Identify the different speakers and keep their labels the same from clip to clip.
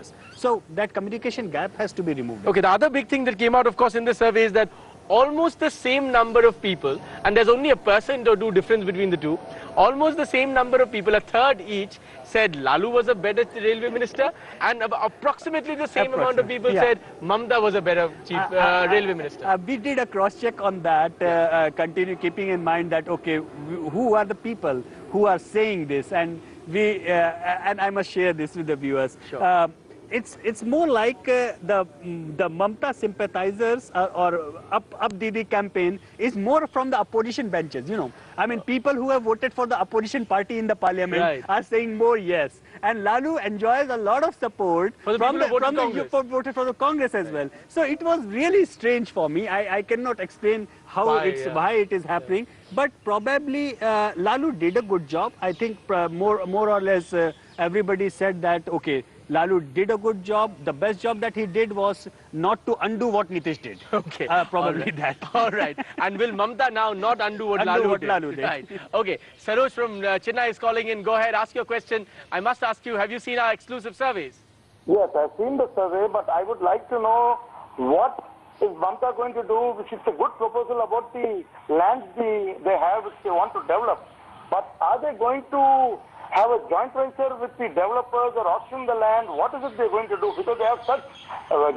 Speaker 1: us. So that communication gap has to be removed.
Speaker 2: Okay, the other big thing that came out, of course, in this survey is that almost the same number of people, and there's only a % or 2 difference between the two, almost the same number of people, a third each, said Lalu was a better railway minister, and approximately the same amount of people said Mamta was a better railway minister.
Speaker 1: We did a cross-check on that, continue keeping in mind that, okay, who are the people who are saying this, and and I must share this with the viewers.
Speaker 2: Sure.
Speaker 1: It's more like the Mamta sympathizers or Up Didi campaign is more from the opposition benches, you know. I mean, people who have voted for the opposition party in the parliament are saying more yes. And Lalu enjoys a lot of support
Speaker 2: from the
Speaker 1: voted for the Congress as well. So it was really strange for me. I cannot explain how why it is happening. But probably Lalu did a good job. I think more or less everybody said that, okay, Lalu did a good job. The best job that he did was not to undo what Nitish did.
Speaker 2: Okay.
Speaker 1: Probably that.
Speaker 2: All right. And will Mamta now not undo what Lalu did? Right. Okay. Saroj from Chennai is calling in. Go ahead, ask your question. I must ask you, have you seen our exclusive surveys?
Speaker 3: Yes, I've seen the survey, but I would like to know what is Mamta going to do, which is a good proposal about the lands they have, which they want to develop. But are they going to have a joint venture with the developers or auction the land? What is it they're going to do? Because they have such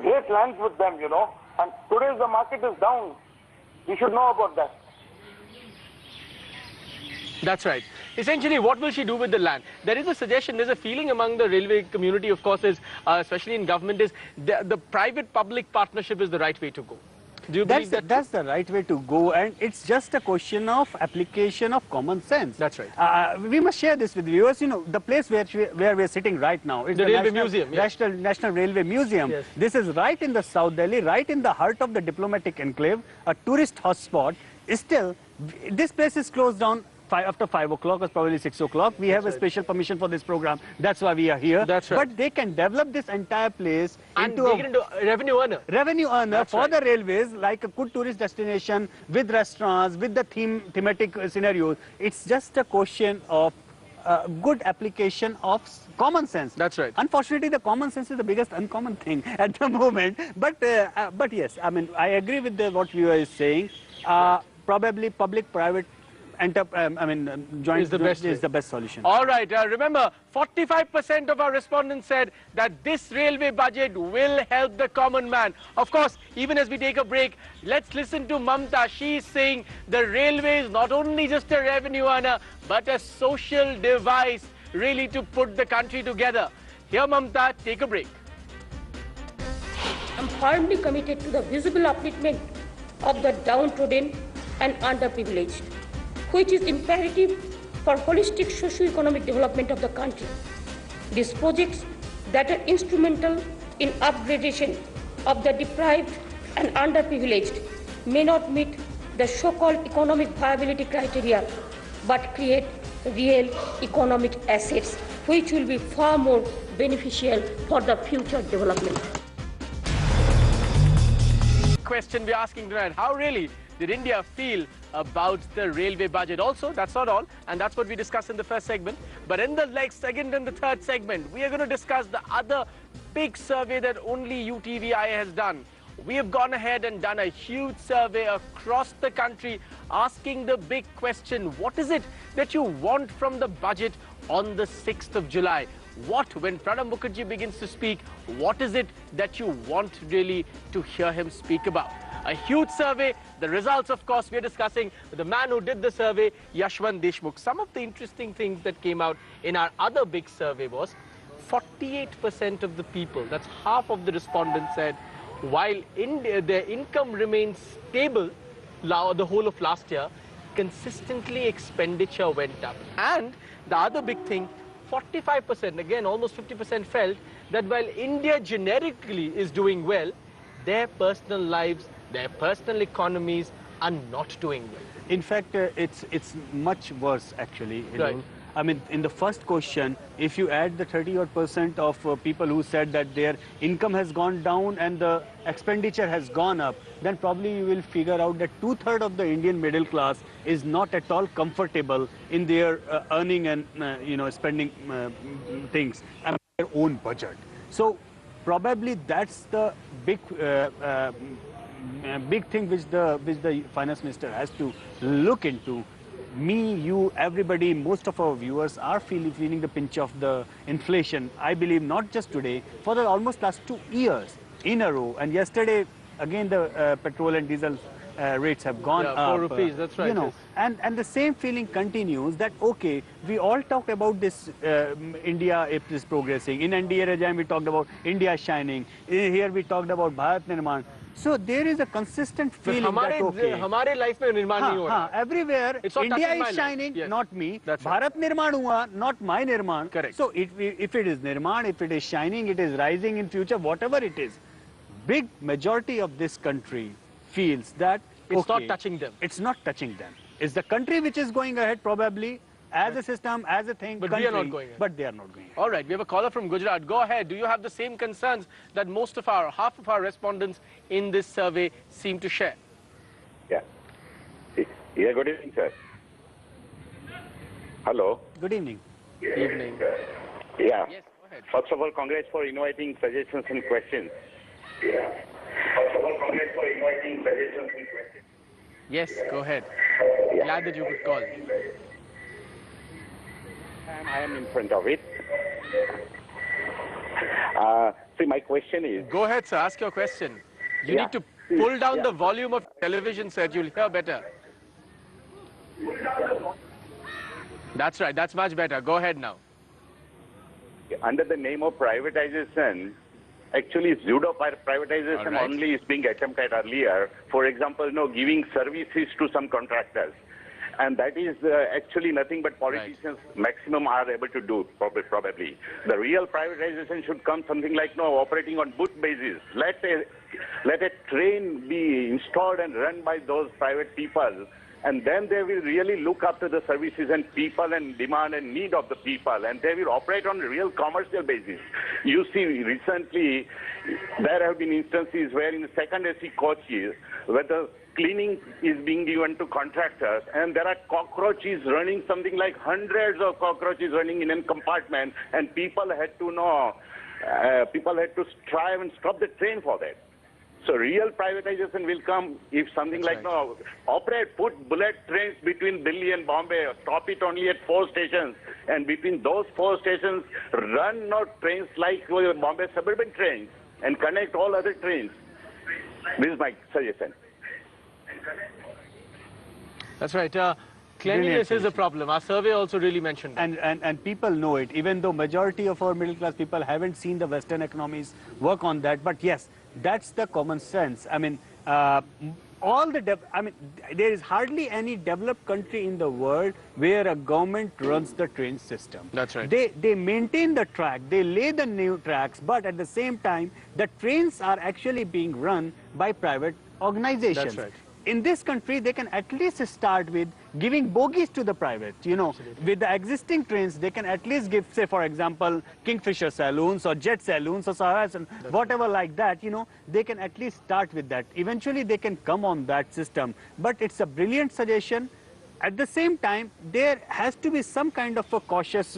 Speaker 3: great lands with them, you know. And today the market is down. We should know about that.
Speaker 2: That's right. Essentially, what will she do with the land? There is a suggestion, there's a feeling among the railway community, of course, is, especially in government, is the private-public partnership is the right way to go. Do you believe that?
Speaker 1: That's the right way to go, and it's just a question of application of common sense.
Speaker 2: That's right.
Speaker 1: We must share this with viewers. You know, the place where we're sitting right now is
Speaker 2: the Railway Museum.
Speaker 1: National Railway Museum.
Speaker 2: Yes.
Speaker 1: This is right in the South Delhi, right in the heart of the diplomatic enclave, a tourist hotspot. Still, this place is closed down after 5 o'clock or probably 6 o'clock. We have a special permission for this program. That's why we are here.
Speaker 2: That's right.
Speaker 1: But they can develop this entire place into
Speaker 2: a revenue earner.
Speaker 1: Revenue earner for the railways, like a good tourist destination with restaurants, with the thematic scenarios. It's just a question of good application of common sense.
Speaker 2: That's right.
Speaker 1: Unfortunately, the common sense is the biggest uncommon thing at the moment. But yes, I mean, I agree with what viewer is saying. Probably public-private joint is the best solution.
Speaker 2: All right. Remember, 45% of our respondents said that this railway budget will help the common man. Of course, even as we take a break, let's listen to Mamta. She's saying the railway is not only just a revenue earner, but a social device, really to put the country together. Here, Mamta, take a break.
Speaker 4: I'm firmly committed to the visible upliftment of the downtrodden and underprivileged, which is imperative for holistic socio-economic development of the country. These projects that are instrumental in upgradation of the deprived and underprivileged may not meet the so-called economic viability criteria, but create real economic assets, which will be far more beneficial for the future development.
Speaker 2: Question we're asking tonight, how really did India feel about the railway budget? Also, that's not all, and that's what we discussed in the first segment. But in the second and the third segment, we are going to discuss the other big survey that only UTVI has done. We have gone ahead and done a huge survey across the country, asking the big question, what is it that you want from the budget on the 6th of July? When Pranab Mukherjee begins to speak, what is it that you want really to hear him speak about? A huge survey. The results, of course, we're discussing with the man who did the survey, YASHWANT. Some of the interesting things that came out in our other big survey was 48% of the people, that's half of the respondents, said while their income remains stable the whole of last year, consistently expenditure went up. And the other big thing, 45%, again almost 50%, felt that while India generically is doing well, their personal lives, their personal economies are not doing well.
Speaker 1: In fact, it's much worse actually. You know? I mean, in the first question, if you add the 30% of people who said that their income has gone down and the expenditure has gone up, then probably you will figure out that 2/3 of the Indian middle class is not at all comfortable in their earning and spending things and their own budget. So probably that's the big big thing which the finance minister has to look into. Me, you, everybody, most of our viewers are feeling the pinch of the inflation. I believe not just today, for the almost last 2 years in a row. And yesterday, again, the petrol and diesel rates have gone up.
Speaker 2: 4 rupees, that's right.
Speaker 1: You know,
Speaker 2: yes.
Speaker 1: and the same feeling continues that, okay, we all talk about this India is progressing. In NDA regime, we talked about India shining. Here we talked about Bharat Nirman. So there is a consistent feeling that, okay,
Speaker 2: हमारे life में निर्माण नहीं हो रहा.
Speaker 1: everywhere,
Speaker 2: It's not
Speaker 1: India
Speaker 2: touching my
Speaker 1: is
Speaker 2: life.
Speaker 1: shining,
Speaker 2: Yes.
Speaker 1: not me.
Speaker 2: That's right.
Speaker 1: Bharat Nirman hua, not my Nirman.
Speaker 2: Correct.
Speaker 1: So if it is Nirman, if it is shining, it is rising in future, whatever it is, big majority of this country feels that
Speaker 2: It's
Speaker 1: okay,
Speaker 2: not touching them.
Speaker 1: It's not touching them. It's the country which is going ahead probably as a system, as a thing.
Speaker 2: But
Speaker 1: country,
Speaker 2: we are not going ahead.
Speaker 1: But they are not going ahead.
Speaker 2: All right, we have a caller from Gujarat. Go ahead. Do you have the same concerns that half of our respondents in this survey seem to share?
Speaker 5: Yeah. Yeah, good evening, sir. Hello.
Speaker 1: Good evening.
Speaker 2: Evening.
Speaker 5: Yeah.
Speaker 2: Yes, go ahead.
Speaker 5: First of all, congrats for inviting suggestions and questions. Yeah. First of all, congrats for inviting suggestions and questions.
Speaker 2: Yes, go ahead.
Speaker 5: Yeah.
Speaker 2: Glad that you could call.
Speaker 5: I am in front of it. See, my question is...
Speaker 2: Go ahead, sir. Ask your question. You
Speaker 5: Yeah.
Speaker 2: need to pull down the volume of television, sir. You'll hear better. That's right. That's much better. Go ahead now.
Speaker 5: Under the name of privatization, actually pseudo privatization
Speaker 2: All right.
Speaker 5: only is being attempted earlier. For example, giving services to some contractors. And that is actually nothing but politicians maximum are able to do, probably. The real privatization should come something like operating on booth basis. Let a train be installed and run by those private people, and then they will really look after the services and people and demand and need of the people, and they will operate on a real commercial basis. You see, recently there have been instances where in the second AC coaches, where the cleaning is being given to contractors, and there are cockroaches running, something like hundreds of cockroaches running in a compartment, and people had to strive and stop the train for that. So real privatization will come if something
Speaker 2: That's right.
Speaker 5: Put bullet trains between Delhi and Bombay, stop it only at 4 stations, and between those 4 stations, run trains like Bombay suburban trains, and connect all other trains. This is my suggestion.
Speaker 2: That's right. Cleanliness is a problem. Our survey also really mentioned that.
Speaker 1: And people know it, even though majority of our middle class people haven't seen the Western economies work on that. But yes, that's the common sense. I mean, there is hardly any developed country in the world where a government runs the train system.
Speaker 2: That's right.
Speaker 1: They maintain the track, they lay the new tracks, but at the same time, the trains are actually being run by private organizations.
Speaker 2: That's right.
Speaker 1: In this country, they can at least start with giving bogies to the private. With the existing trains, they can at least give, say, for example, Kingfisher saloons or Jet saloons or whatever like that. They can at least start with that. Eventually, they can come on that system. But it's a brilliant suggestion. At the same time, there has to be some kind of a cautious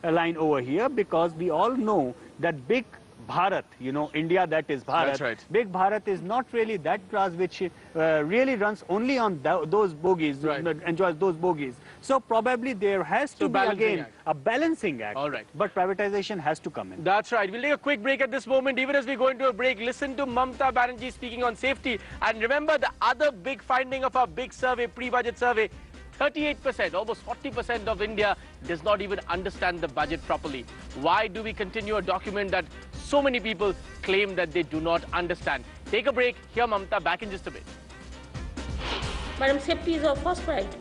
Speaker 1: line over here, because we all know that big Bharat, India, that is Bharat.
Speaker 2: That's right.
Speaker 1: Big Bharat is not really that class which really runs only on those bogies,
Speaker 2: Right.
Speaker 1: enjoys those bogies. So probably there has to be
Speaker 2: balancing
Speaker 1: again
Speaker 2: act.
Speaker 1: a balancing act.
Speaker 2: All right.
Speaker 1: But privatization has to come in.
Speaker 2: That's right. We'll take a quick break at this moment. Even as we go into a break, listen to Mamta Banerjee speaking on safety. And remember the other big finding of our big survey, pre-budget survey, 38%, almost 40% of India does not even understand the budget properly. Why do we continue a document that so many people claim that they do not understand? Take a break. Hear Mamta back in just a bit.
Speaker 4: Madam, safety is our first priority.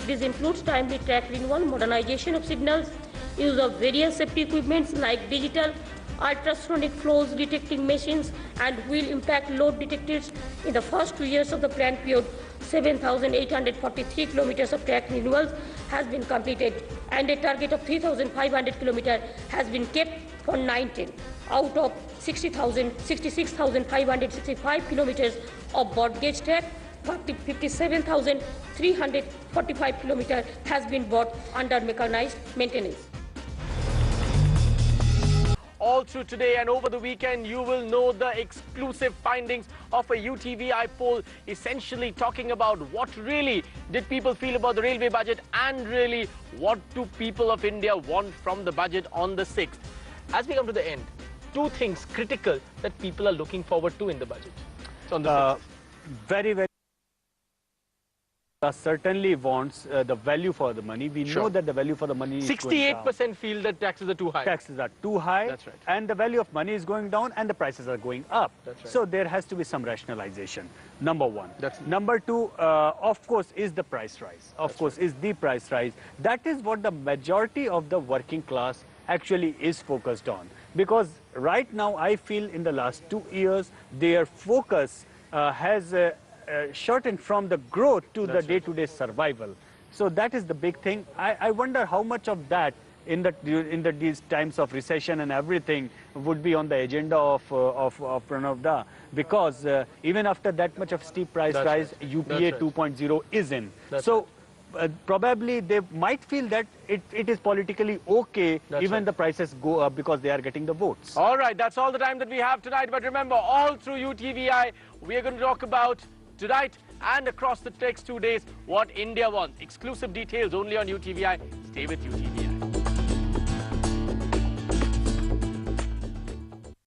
Speaker 4: This includes timely track renewal, modernization of signals, use of various safety equipments like digital, ultrasonic flows detecting machines, and wheel impact load detectors. In the first 2 years of the planned period, 7,843 kilometers of track renewals has been completed, and a target of 3,500 kilometers has been kept for 19. Out of 66,565 kilometers of broad gauge track, 57,345 kilometers has been brought under mechanized maintenance.
Speaker 2: all through today and over the weekend. You will know the exclusive findings of a UTVI poll, essentially talking about what really did people feel about the railway budget and really what do people of India want from the budget on the 6th. As we come to the end, two things critical that people are looking forward to in the budget. So on the 6th.
Speaker 1: Very certainly wants the value for the money. We know that the value for the money is
Speaker 2: 68% feel that taxes are too high.
Speaker 1: Taxes are too high.
Speaker 2: That's right.
Speaker 1: And the value of money is going down and the prices are going up.
Speaker 2: That's right.
Speaker 1: So there has to be some rationalization. Number one.
Speaker 2: That's
Speaker 1: Number two, of course, is the price rise. Of course, is the price rise. That is what the majority of the working class actually is focused on. Because right now, I feel in the last 2 years, their focus has shortened from the growth to the day-to-day survival. So that is the big thing. I wonder how much of that in these times of recession and everything would be on the agenda of Pranav Da, because even after that much of steep price rise, UPA 2.0 is in. Probably they might feel that it is politically okay even the prices go up because they are getting the votes.
Speaker 2: All right, that's all the time that we have tonight. But remember, all through UTVI, we are going to talk about tonight and across the next 2 days what India wants. Exclusive details only on UTVI. Stay with UTVI.